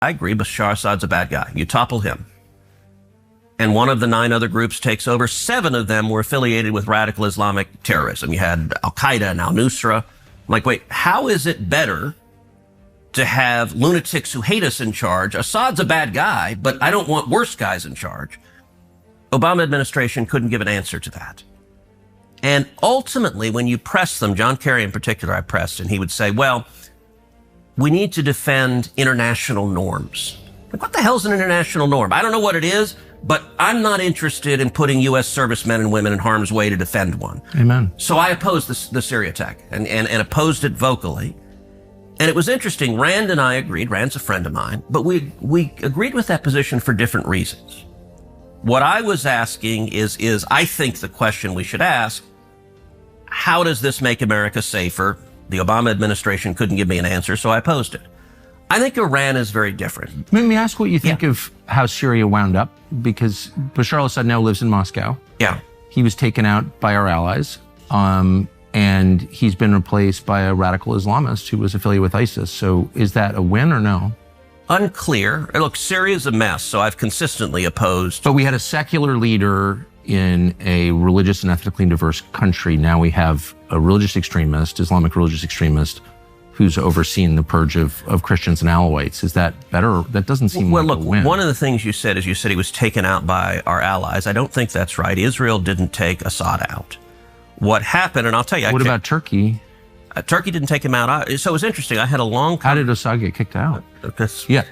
I agree, Bashar Assad's a bad guy. You topple him. And one of the 9 other groups takes over. 7 of them were affiliated with radical Islamic terrorism. You had Al-Qaeda and Al-Nusra. I'm like, wait, how is it better to have lunatics who hate us in charge? Assad's a bad guy, but I don't want worse guys in charge. Obama administration couldn't give an answer to that. And ultimately, when you press them, John Kerry in particular, I pressed, and he would say, well, we need to defend international norms. Like, what the hell's an international norm? I don't know what it is, but I'm not interested in putting U.S. servicemen and women in harm's way to defend one. Amen. So I opposed the Syria attack and opposed it vocally. And it was interesting. Rand and I agreed. Rand's a friend of mine, but we agreed with that position for different reasons. What I was asking is I think the question we should ask, how does this make America safer? The Obama administration couldn't give me an answer, so I opposed it. I think Iran is very different. Let me ask what you think of how Syria wound up, because Bashar al-Assad now lives in Moscow. Yeah. He was taken out by our allies, and he's been replaced by a radical Islamist who was affiliated with ISIS. So is that a win or no? Unclear. Look, Syria's a mess, so I've consistently opposed. But we had a secular leader in a religious and ethnically diverse country. Now we have a religious extremist, Islamic religious extremist, who's overseeing the purge of Christians and Alawites. Is that better? That doesn't seem like a win. One of the things you said is you said he was taken out by our allies. I don't think that's right. Israel didn't take Assad out. What happened, and I'll tell you. What about Turkey? Turkey didn't take him out. So it was interesting. I had a long... How did Assad get kicked out? Yeah.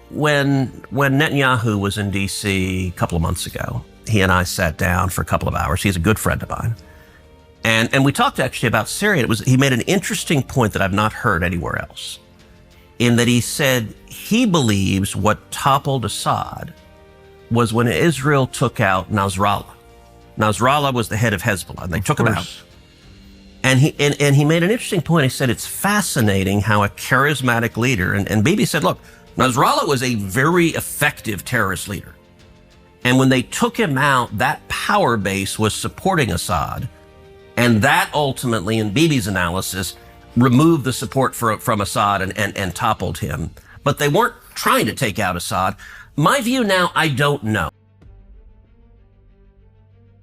When Netanyahu was in D.C. a couple of months ago, he and I sat down for a couple of hours. He's a good friend of mine. And we talked actually about Syria. He made an interesting point that I've not heard anywhere else, in that he said he believes what toppled Assad was when Israel took out Nasrallah. Nasrallah was the head of Hezbollah, and they took him out. And he made an interesting point. He said it's fascinating how a charismatic leader, and Bibi said, look, Nasrallah was a very effective terrorist leader. And when they took him out, that power base was supporting Assad. And that ultimately, in Bibi's analysis, removed the support from Assad and toppled him. But they weren't trying to take out Assad. My view now, I don't know.